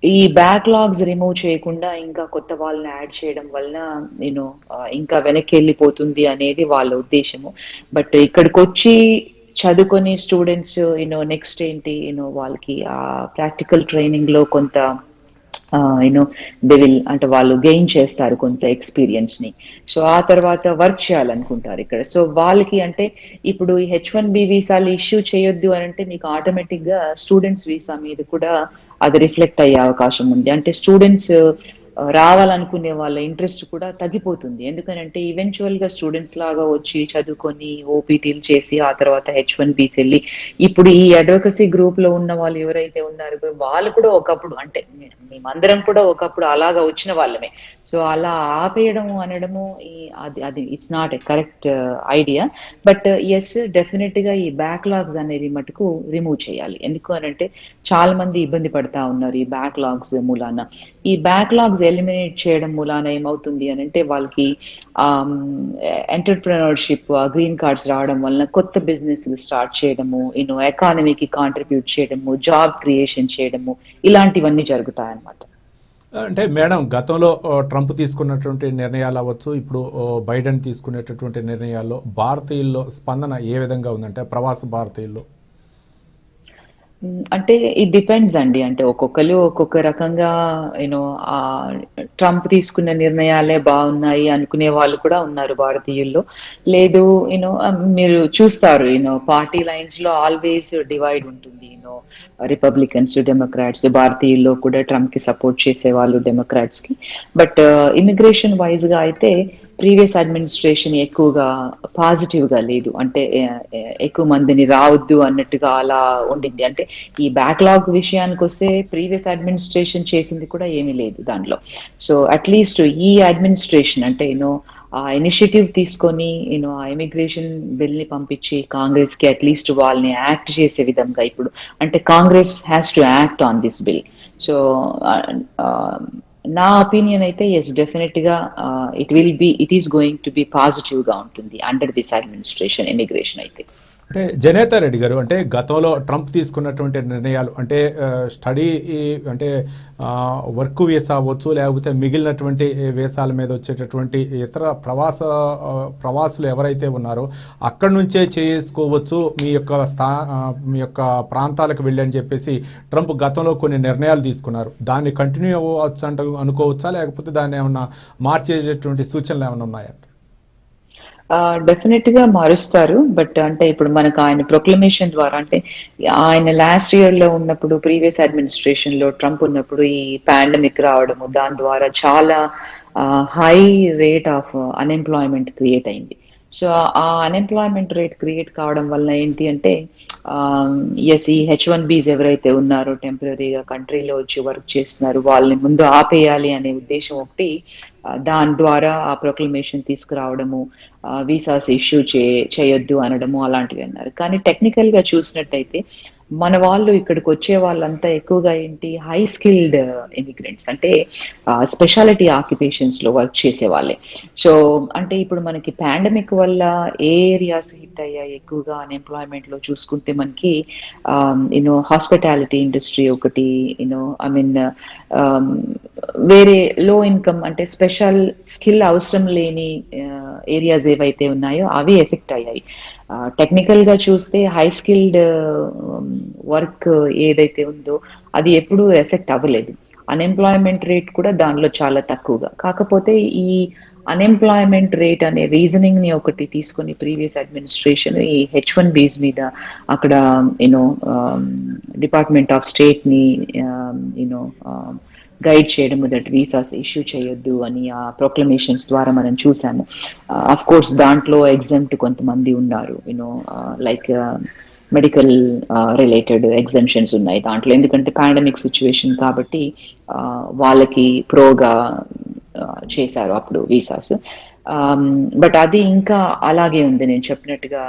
ఈ బ్యాక్లాగ్స్ రిమూవ్ చేయకుండా ఇంకా కొత్త వాళ్ళని యాడ్ చేయడం వలన ఇంకా వెనక్కి వెళ్ళిపోతుంది అనేది వాళ్ళ ఉద్దేశము. బట్ ఇక్కడికి వచ్చి చదువుకొని స్టూడెంట్స్ నెక్స్ట్ ఏంటి వాళ్ళకి ఆ ప్రాక్టికల్ ట్రైనింగ్ లో కొంత దే విల్, అంటే వాళ్ళు గెయిన్ చేస్తారు కొంత ఎక్స్పీరియన్స్ ని. సో ఆ తర్వాత వర్క్ చేయాలనుకుంటారు ఇక్కడ. సో వాళ్ళకి అంటే ఇప్పుడు ఈ H1B వీసాలు ఇష్యూ చేయొద్దు అని అంటే మీకు ఆటోమేటిక్ గా స్టూడెంట్స్ వీసా మీద కూడా అది రిఫ్లెక్ట్ అయ్యే అవకాశం ఉంది. అంటే స్టూడెంట్స్ రావాలనుకునే వాళ్ళ ఇంట్రెస్ట్ కూడా తగ్గిపోతుంది. ఎందుకనంటే ఈవెన్చువల్ గా స్టూడెంట్స్ లాగా వచ్చి చదువుకొని ఓపీటీలు చేసి ఆ తర్వాత H1Bs వెళ్ళి ఇప్పుడు ఈ అడ్వకసీ గ్రూప్ లో ఉన్న వాళ్ళు ఎవరైతే ఉన్నారో వాళ్ళు కూడా ఒకప్పుడు, అంటే మేమందరం కూడా ఒకప్పుడు అలాగా వచ్చిన వాళ్ళమే. సో అలా ఆపేయడము అనడము అది it's not a correct idea. But yes, definite గా ఈ బ్యాక్లాగ్స్ అనేవి మటుకు రిమూవ్ చేయాలి. ఎందుకు అనంటే చాలా మంది ఇబ్బంది పడతా ఉన్నారు ఈ బ్యాక్లాగ్స్ మూలాన. ఈ బ్యాక్లాగ్స్ ఎలిమినేట్ చేయడం మూలాన ఏమవుతుంది అని అంటే వాళ్ళకి ఎంటర్ప్రెన్యూర్షిప్ గ్రీన్ కార్డ్స్ రావడం వలన కొత్త బిజినెస్ స్టార్ట్ చేయడము, ఎకానమీకి కాంట్రిబ్యూట్ చేయడము, జాబ్ క్రియేషన్ చేయడము, ఇలాంటివన్నీ జరుగుతాయన్నమాట. అంటే మేడం, గతంలో ట్రంప్ తీసుకున్నటువంటి నిర్ణయాలు అవ్వచ్చు, ఇప్పుడు బైడెన్ తీసుకునేటటువంటి నిర్ణయాల్లో భారతీయుల్లో స్పందన ఏ విధంగా ఉందంటే ప్రవాస భారతీయుల్లో? అంటే ఇట్ డిపెండ్స్ అండి. అంటే ఒక్కొక్కరు ఒక్కొక్క రకంగా ట్రంప్ తీసుకున్న నిర్ణయాలే బాగున్నాయి అనుకునే వాళ్ళు కూడా ఉన్నారు భారతీయుల్లో. లేదు మీరు చూస్తారు పార్టీ లైన్స్ లో ఆల్వేస్ డివైడ్ ఉంటుంది. రిపబ్లికన్స్, డెమోక్రాట్స్, భారతీయుల్లో కూడా ట్రంప్ కి సపోర్ట్ చేసే వాళ్ళు డెమోక్రాట్స్ కి. బట్ ఇమిగ్రేషన్ వైజ్ గా అయితే ప్రీవియస్ అడ్మినిస్ట్రేషన్ ఎక్కువగా పాజిటివ్ గా లేదు, అంటే ఎక్కువ మందిని రావద్దు అన్నట్టుగా అలా ఉండింది. అంటే ఈ బ్యాక్లాగ్ విషయానికి వస్తే ప్రీవియస్ అడ్మినిస్ట్రేషన్ చేసింది కూడా ఏమీ లేదు దాంట్లో. సో అట్లీస్ట్ ఈ అడ్మినిస్ట్రేషన్ అంటే ఆ ఇనిషియేటివ్ తీసుకొని ఆ ఇమిగ్రేషన్ బిల్ ని పంపించి కాంగ్రెస్ కి అట్లీస్ట్ వాళ్ళని యాక్ట్ చేసే విధంగా ఇప్పుడు అంటే Congress has to act on this bill. So నా ఒపీనియన్ అయితే ఎస్, డెఫినెట్ గా it is going to be positive గా ఉంటుంది అండర్ దిస్ అడ్మినిస్ట్రేషన్ ఇమిగ్రేషన్ అయితే. అంటే జనేతా రెడ్డి గారు, అంటే గతంలో ట్రంప్ తీసుకున్నటువంటి నిర్ణయాలు అంటే స్టడీ అంటే వర్క్ వీసా అవ్వచ్చు, లేకపోతే మిగిలినటువంటి వీసాల మీద వచ్చేటటువంటి ఇతర ప్రవాసులు ఎవరైతే ఉన్నారో అక్కడి నుంచే చేసుకోవచ్చు మీ యొక్క ప్రాంతాలకు వెళ్ళి అని చెప్పేసి ట్రంప్ గతంలో కొన్ని నిర్ణయాలు తీసుకున్నారు. దాన్ని కంటిన్యూ అవ్వచ్చు అనుకోవచ్చా, లేకపోతే దాన్ని ఏమన్నా మార్చేటటువంటి సూచనలు ఏమైనా ఉన్నాయా? డెఫినెట్ గా మారుస్తారు. బట్ అంటే ఇప్పుడు మనకు ఆయన ప్రొక్లమేషన్ ద్వారా అంటే ఆయన లాస్ట్ ఇయర్ లో ఉన్నప్పుడు ప్రీవియస్ అడ్మినిస్ట్రేషన్ లో ట్రంప్ ఉన్నప్పుడు ఈ పాండమిక్ రావడము దాని ద్వారా చాలా high rate of unemployment create అయింది. సో ఆ అన్ఎంప్లాయ్మెంట్ రేట్ క్రియేట్ కావడం వల్ల ఏంటి అంటే ఎస్ ఈ H1Bs ఎవరైతే ఉన్నారో టెంపరీగా కంట్రీలో వచ్చి వర్క్ చేస్తున్నారు వాళ్ళని ముందు ఆపేయాలి అనే ఉద్దేశం ఒకటి, దాని ద్వారా ఆ ప్రొక్లమేషన్ తీసుకురావడము, వీసాస్ ఇష్యూ చేయొద్దు అనడము అలాంటివి అన్నారు. కానీ టెక్నికల్ గా చూసినట్టయితే మన వాళ్ళు ఇక్కడికి వచ్చే వాళ్ళంతా ఎక్కువగా ఏంటి హై స్కిల్డ్ ఇమిగ్రెంట్స్ అంటే స్పెషాలిటీ ఆక్యుపేషన్స్ లో వర్క్ చేసే వాళ్ళే. సో అంటే ఇప్పుడు మనకి పాండమిక్ వల్ల ఏ ఏరియాస్ హిట్ అయ్యాయి ఎక్కువగా అన్ఎంప్లాయ్మెంట్ లో చూసుకుంటే మనకి యూనో హాస్పిటాలిటీ ఇండస్ట్రీ ఒకటి, యూనో ఐ మీన్ వేరే లో ఇన్కమ్ అంటే స్పెషల్ స్కిల్ అవసరం లేని ఏరియాస్ ఏవైతే ఉన్నాయో అవి ఎఫెక్ట్ అయ్యాయి. టెక్నికల్ గా చూస్తే హై స్కిల్డ్ వర్క్ ఏదైతే ఉందో అది ఎప్పుడూ ఎఫెక్ట్ అవ్వలేదు. అన్ఎంప్లాయ్మెంట్ రేట్ కూడా దానిలో చాలా తక్కువగా. కాకపోతే ఈ అన్ఎంప్లాయ్మెంట్ రేట్ అనే రీజనింగ్ ని ఒకటి తీసుకొని ప్రీవియస్ అడ్మినిస్ట్రేషన్ ఈ H1Bs మీద అక్కడ యూనో డిపార్ట్మెంట్ ఆఫ్ స్టేట్ ని యూనో గైడ్ చేయడము దట్ వీసాస్ ఇష్యూ చేయొద్దు అని ఆ ప్రొక్లమేషన్స్ ద్వారా మనం చూసాము. అఫ్ కోర్స్ దాంట్లో ఎగ్జామ్ట్ కొంతమంది ఉన్నారు, you know like medical related exemptions ఉన్నాయి దాంట్లో, ఎందుకంటే పాండమిక్ సిచ్యువేషన్ కాబట్టి వాళ్ళకి ప్రోగా చేశారు అప్పుడు వీసాస్. బట్ అది ఇంకా అలాగే ఉంది నేను చెప్పినట్టుగా,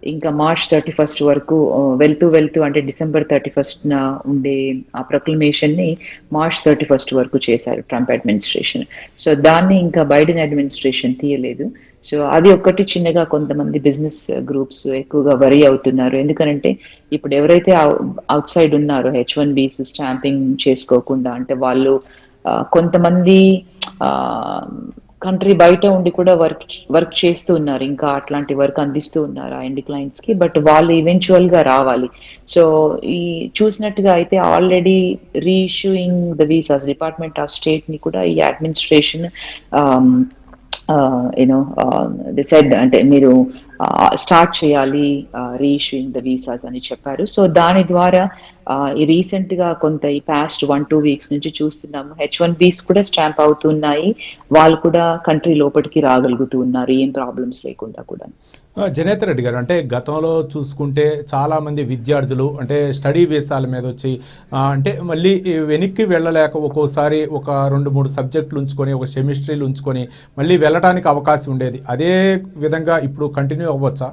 ఇంకా March 31 వరకు వెళ్తూ అంటే December 31 ఉండే ఆ ప్రొక్లమేషన్ ని March 31 వరకు చేశారు ట్రంప్ అడ్మినిస్ట్రేషన్. సో దాన్ని ఇంకా బైడెన్ అడ్మినిస్ట్రేషన్ తీయలేదు. సో అది ఒక్కటి చిన్నగా కొంతమంది బిజినెస్ గ్రూప్స్ ఎక్కువగా వరీ అవుతున్నారు. ఎందుకంటే ఇప్పుడు ఎవరైతే అవుట్ సైడ్ ఉన్నారో H1Bs స్టాంపింగ్ చేసుకోకుండా అంటే వాళ్ళు కొంతమంది కంట్రీ బయట ఉండి కూడా వర్క్ చేస్తూ ఉన్నారు, ఇంకా అట్లాంటి వర్క్ అందిస్తూ ఉన్నారు ఆ ఎండ్ క్లయింట్స్ కి. బట్ వాళ్ళు ఈవెన్చువల్ గా రావాలి. సో ఈ చూసినట్టుగా అయితే already reissuing the visas department of state ని కూడా ఈ అడ్మినిస్ట్రేషన్ యూనో డిసైడ్ అంటే మీరు స్టార్ట్ చేయాలి రీఇష్యూయింగ్ ద వీసాస్ అని చెప్పారు. సో దాని ద్వారా ఈ రీసెంట్ గా కొంత ఈ పాస్ట్ 1-2 వీక్స్ నుంచి చూస్తున్నాము H1Bs కూడా స్టాంప్ అవుతున్నాయి, వాళ్ళు కూడా కంట్రీ లోపలికి రాగలుగుతూ ఉన్నారు ఏం ప్రాబ్లమ్స్ లేకుండా కూడా. జనేత్ రెడ్డి గారు, అంటే గతంలో చూసుకుంటే చాలామంది విద్యార్థులు అంటే స్టడీ వీసాల మీద వచ్చి అంటే మళ్ళీ వెనక్కి వెళ్ళలేక ఒక్కోసారి ఒక 2-3 సబ్జెక్టులు ఉంచుకొని ఒక సెమిస్ట్రీలు ఉంచుకొని మళ్ళీ వెళ్ళటానికి అవకాశం ఉండేది. అదే విధంగా ఇప్పుడు కంటిన్యూ అవ్వచ్చా?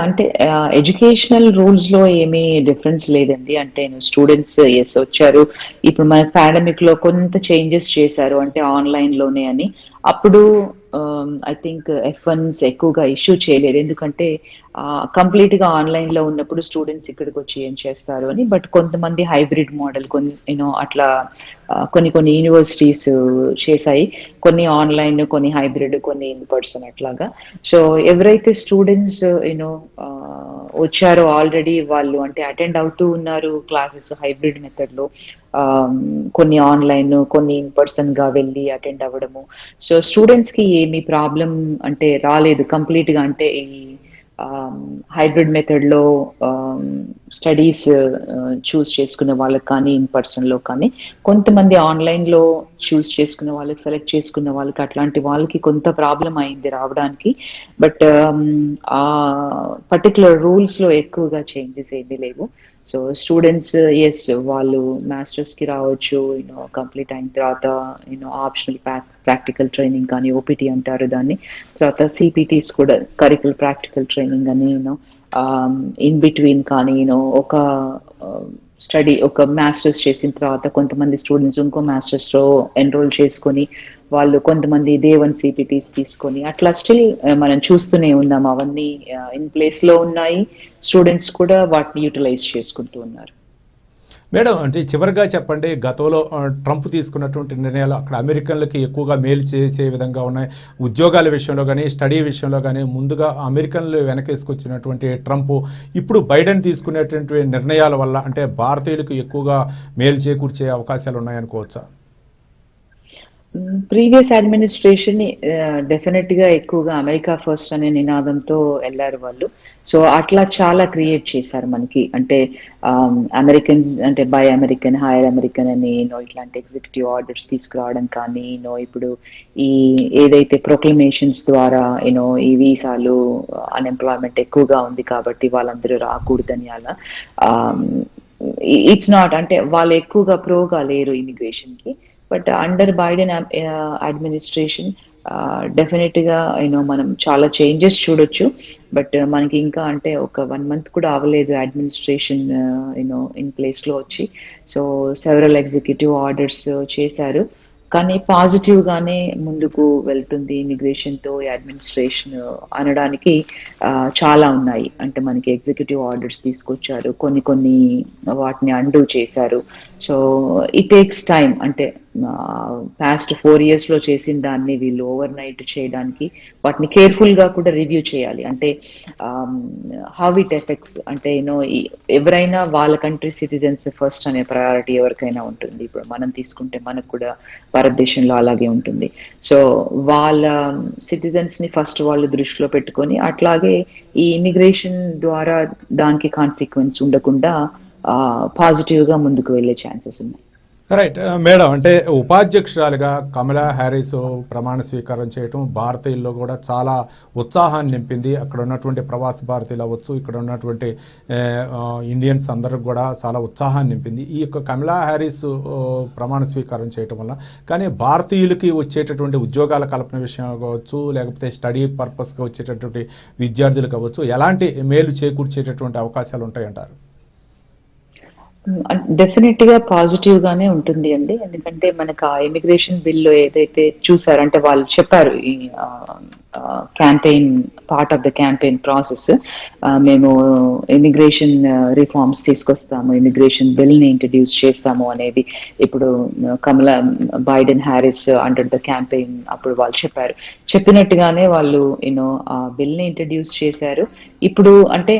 అంటే ఎడ్యుకేషనల్ రూల్స్ లో ఏమీ డిఫరెన్స్ లేదండి. అంటే స్టూడెంట్స్ ఎస్ వచ్చారు, ఇప్పుడు మన పాండమిక్ లో కొంత చేంజెస్ చేశారు అంటే ఆన్లైన్ లోనే అని. అప్పుడు ఐ థింక్ F1s ఎక్కువగా ఇష్యూ చేయలేదు, ఎందుకంటే కంప్లీట్ గా ఆన్లైన్ లో ఉన్నప్పుడు స్టూడెంట్స్ ఇక్కడికి వచ్చి ఏం చేస్తారు అని. బట్ కొంతమంది హైబ్రిడ్ మోడల్ యూనో అట్లా కొన్ని యూనివర్సిటీస్ చేశాయి, కొన్ని ఆన్లైన్, కొన్ని హైబ్రిడ్, కొన్ని ఇన్ పర్సన్ అట్లాగా. సో ఎవరైతే స్టూడెంట్స్ యూనో వచ్చారో ఆల్రెడీ వాళ్ళు అంటే అటెండ్ అవుతూ ఉన్నారు క్లాసెస్ హైబ్రిడ్ మెథడ్ లో, కొన్ని ఆన్లైన్ కొన్ని ఇన్ పర్సన్ గా వెళ్ళి అటెండ్ అవ్వడము. సో స్టూడెంట్స్ కి ఏమి ప్రాబ్లం అంటే రాలేదు కంప్లీట్ గా. అంటే ఈ హైబ్రిడ్ మెథడ్ లో స్టడీస్ చూస్ చేసుకునే వాళ్ళకి కానీ ఇన్ పర్సన్ లో కానీ, కొంతమంది ఆన్లైన్ లో చూస్ చేసుకున్న వాళ్ళకి సెలెక్ట్ చేసుకున్న వాళ్ళకి అట్లాంటి వాళ్ళకి కొంత ప్రాబ్లం అయింది రావడానికి. బట్ ఆ పర్టికులర్ రూల్స్ లో ఎక్కువగా చేంజెస్ ఏమీ లేవు. సో స్టూడెంట్స్ ఎస్ వాళ్ళు మాస్టర్స్ కి రావచ్చు, యూనో కంప్లీట్ అయిన తర్వాత యూనో ఆప్షనల్ ప్రాక్టికల్ ట్రైనింగ్ కానీ OPT అంటారు దాన్ని, తర్వాత CPTs కూడా కరికులర్ ప్రాక్టికల్ ట్రైనింగ్ అని, యూనో ఇన్ బిట్వీన్ కానీ యూనో ఒక స్టడీ ఒక మాస్టర్స్ చేసిన తర్వాత కొంతమంది స్టూడెంట్స్ ఇంకో మాస్టర్స్ లో ఎన్రోల్ చేసుకొని వాళ్ళు కొంతమంది Day 1 CPTs తీసుకొని అట్లా స్టిల్ మనం చూస్తూనే ఉన్నాం. అవన్నీ ఇన్ ప్లేస్ లో ఉన్నాయి, స్టూడెంట్స్ కూడా వాటిని యూటిలైజ్ చేసుకుంటూ ఉన్నారు. మేడం, అంటే చివరిగా చెప్పండి, గతంలో ట్రంప్ తీసుకున్నటువంటి నిర్ణయాలు అక్కడ అమెరికన్లకి ఎక్కువగా మేలు చేసే విధంగా ఉన్నాయి. ఉద్యోగాల విషయంలో కానీ స్టడీ విషయంలో కానీ ముందుగా అమెరికన్లు వెనకేసుకొచ్చినటువంటి ట్రంప్ ఇప్పుడు బైడెన్ తీసుకునేటువంటి నిర్ణయాల వల్ల అంటే భారతీయులకు ఎక్కువగా మేలు చేకూర్చే అవకాశాలు ఉన్నాయనుకోవచ్చా? ప్రీవియస్ అడ్మినిస్ట్రేషన్ డెఫినెట్ గా ఎక్కువగా అమెరికా ఫస్ట్ అనే నినాదంతో వెళ్ళారు వాళ్ళు. సో అట్లా చాలా క్రియేట్ చేశారు మనకి. అంటే అమెరికన్స్ అంటే బై అమెరికన్, హైర్ అమెరికన్ అని ఇట్లాంటి ఎగ్జిక్యూటివ్ ఆర్డర్స్ తీసుకురావడం కానీ, ఇప్పుడు ఈ ఏదైతే ప్రొక్లమేషన్స్ ద్వారా ఈ వీసాలు, అన్ఎంప్లాయ్మెంట్ ఎక్కువగా ఉంది కాబట్టి వాళ్ళందరూ రాకూడదని అలా. ఇట్స్ నాట్ అంటే వాళ్ళు ఎక్కువగా ప్రోగా లేరు ఇమిగ్రేషన్ కి. But under Biden administration definite గా మనం చాలా చేంజెస్ చూడొచ్చు. బట్ మనకి ఇంకా అంటే ఒక 1 month కూడా అవ్వలేదు అడ్మినిస్ట్రేషన్ ఇన్ ప్లేస్ లో వచ్చి. సో సెవరల్ ఎగ్జిక్యూటివ్ ఆర్డర్స్ చేశారు, కానీ పాజిటివ్ గానే ముందుకు వెళ్తుంది ఇమిగ్రేషన్ తో అడ్మినిస్ట్రేషన్ అనడానికి చాలా ఉన్నాయి. అంటే మనకి ఎగ్జిక్యూటివ్ ఆర్డర్స్ తీసుకొచ్చారు, కొన్ని వాటిని అండూ చేశారు. So it takes time. అంటే పాస్ట్ 4 years లో చేసిన దాన్ని వీళ్ళు ఓవర్ నైట్ చేయడానికి వాటిని కేర్ఫుల్ గా కూడా రివ్యూ చేయాలి. అంటే హౌ ఇట్ ఎఫెక్ట్స్ అంటే ఎవరైనా వాళ్ళ కంట్రీ సిటిజన్స్ ఫస్ట్ అనే ప్రయారిటీ ఎవరికైనా ఉంటుంది. ఇప్పుడు మనం తీసుకుంటే మనకు కూడా భారతదేశంలో అలాగే ఉంటుంది. సో వాళ్ళ సిటిజన్స్ ని ఫస్ట్ వాళ్ళు దృష్టిలో పెట్టుకొని, అట్లాగే ఈ ఇమిగ్రేషన్ ద్వారా దానికి కాన్సిక్వెన్స్ ఉండకుండా పాజిటివ్ గా ముందుకు వెళ్ళే ఛాన్సెస్ ఉన్నాయి. రైట్ మేడం, అంటే ఉపాధ్యక్షురాలుగా కమలా హ్యారిస్ ప్రమాణ స్వీకారం చేయటం భారతీయుల్లో కూడా చాలా ఉత్సాహాన్ని నింపింది. అక్కడ ఉన్నటువంటి ప్రవాస భారతీయులు అవ్వచ్చు, ఇక్కడ ఉన్నటువంటి ఇండియన్స్ అందరికి కూడా చాలా ఉత్సాహాన్ని నింపింది ఈ యొక్క కమలా హ్యారిస్ ప్రమాణ స్వీకారం చేయటం వల్ల. కానీ భారతీయులకి వచ్చేటటువంటి ఉద్యోగాల కల్పన విషయం కావచ్చు, లేకపోతే స్టడీ పర్పస్గా వచ్చేటటువంటి విద్యార్థులు కావచ్చు, ఎలాంటి మేలు చేకూర్చేటటువంటి అవకాశాలు ఉంటాయంటారు? డెఫినెట్ గా పాజిటివ్ గానే ఉంటుంది అండి. ఎందుకంటే మనకు ఆ ఇమిగ్రేషన్ బిల్లు ఏదైతే చూసారంటే వాళ్ళు చెప్పారు ఈ campaign part of the campaign process, మేము ఇమిగ్రేషన్ రిఫార్మ్స్ తీసుకొస్తాము, ఇమిగ్రేషన్ బిల్ ని ఇంట్రడ్యూస్ చేస్తాము అనేది ఇప్పుడు Kamala Biden Harris under the campaign అప్పుడు వాళ్ళు చెప్పారు. చెప్పినట్టుగానే వాళ్ళు ఆ బిల్ ని ఇంట్రడ్యూస్ చేశారు. ఇప్పుడు అంటే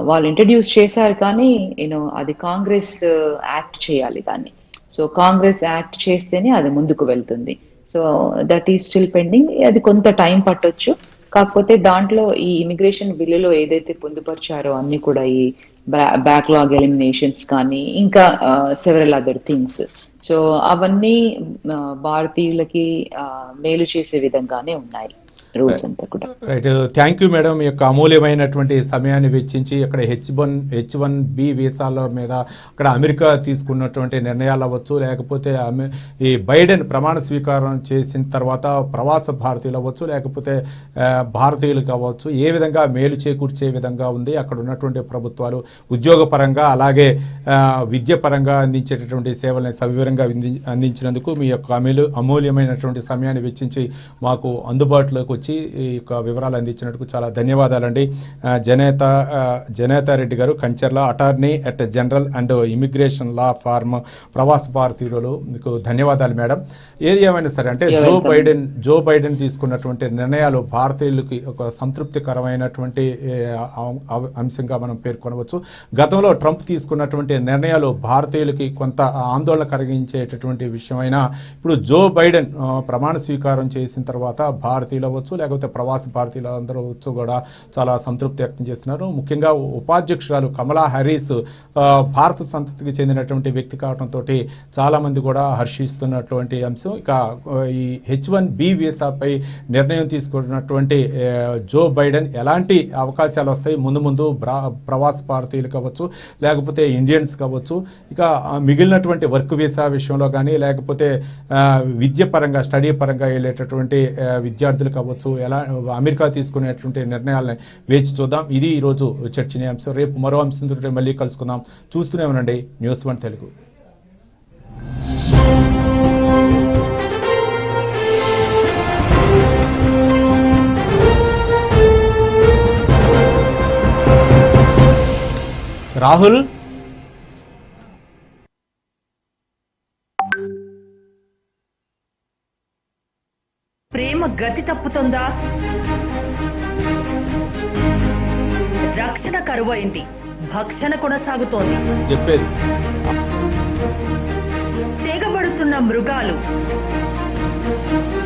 వాళ్ళు ఇంట్రడ్యూస్ చేశారు, కానీ అది కాంగ్రెస్ యాక్ట్ చేయాలి దాన్ని. సో కాంగ్రెస్ యాక్ట్ చేస్తేనే అది ముందుకు వెళ్తుంది. So that is still pending. అది కొంత టైం పట్టొచ్చు. కాకపోతే దాంట్లో ఈ ఇమిగ్రేషన్ బిల్లులో ఏదైతే పొందుపరిచారో అన్ని కూడా ఈ బ్యాక్లాగ్ ఎలిమినేషన్స్ కానీ ఇంకా సెవరల్ అదర్ థింగ్స్, సో అవన్నీ భారతీయులకి మేలు చేసే విధంగానే ఉన్నాయి రూల్స్ అంతా కూడా. Right, thank you madam. మీ యొక్క అమూల్యమైనటువంటి సమయాన్ని వెచ్చించి అక్కడ H1B వీసాల మీద అక్కడ అమెరికా తీసుకున్నటువంటి నిర్ణయాలు అవ్వచ్చు, లేకపోతే ఈ బైడెన్ ప్రమాణ స్వీకారం చేసిన తర్వాత ప్రవాస భారతీయులు అవ్వచ్చు, లేకపోతే భారతీయులు కావచ్చు, ఏ విధంగా మేలు చేకూర్చే విధంగా ఉంది అక్కడ ఉన్నటువంటి ప్రభుత్వాలు ఉద్యోగపరంగా అలాగే విద్య పరంగా అందించేటటువంటి సేవల్ని సవివరంగా అందించినందుకు మీ యొక్క అమూల్యమైనటువంటి సమయాన్ని వెచ్చించి మాకు అందుబాటులోకి వచ్చి ఈ యొక్క వివరాలు అందించినందుకు చాలా ధన్యవాదాలండి. జనేతా రెడ్డి గారు, Kancharla attorney at general and immigration law firm, ప్రవాస భారతీయులు, మీకు ధన్యవాదాలు మేడం. ఏది ఏమైనా సరే అంటే జో బైడెన్ తీసుకున్నటువంటి నిర్ణయాలు భారతీయులకి ఒక సంతృప్తికరమైనటువంటి అంశంగా మనం పేర్కొనవచ్చు. గతంలో ట్రంప్ తీసుకున్నటువంటి నిర్ణయాలు భారతీయులకి కొంత ఆందోళన కలిగించేటటువంటి విషయమైనా ఇప్పుడు జో బైడెన్ ప్రమాణ స్వీకారం చేసిన తర్వాత భారతీయులు అవ్వచ్చు, లేకపోతే ప్రవాస భారతీయులు అందరూ వచ్చు కూడా చాలా సంతృప్తి వ్యక్తం చేస్తున్నారు. ముఖ్యంగా ఉపాధ్యక్షురాలు కమలా హ్యారిస్ భారత సంతతికి చెందినటువంటి వ్యక్తి కావడంతో చాలా మంది కూడా హర్షిస్తున్నటువంటి అంశం. ఇక ఈ H1B వీసాపై నిర్ణయం తీసుకున్నటువంటి జో బైడెన్ ఎలాంటి అవకాశాలు వస్తాయి ముందు ప్రవాస భారతీయులు కావచ్చు, లేకపోతే ఇండియన్స్ కావచ్చు, ఇక మిగిలినటువంటి వర్క్ వీసా విషయంలో కానీ, లేకపోతే విద్య పరంగా స్టడీ పరంగా వెళ్ళేటటువంటి విద్యార్థులు కావచ్చు, ఎలా అమెరికా తీసుకునేటువంటి నిర్ణయాలని వేచి చూద్దాం. ఇది ఈరోజు చర్చనీయాంశం. రేపు మరో అంశంతో మళ్ళీ కలుసుకుందాం. చూస్తూనే ఉండండి News1 తెలుగు. రాహుల్, ప్రేమ గతి తప్పుతుందా? రక్షణ కరువైంది, భక్షణ కొనసాగుతోంది. చెప్పేది తెగబడుతున్న మృగాలు, థ్యాంక్ యూ.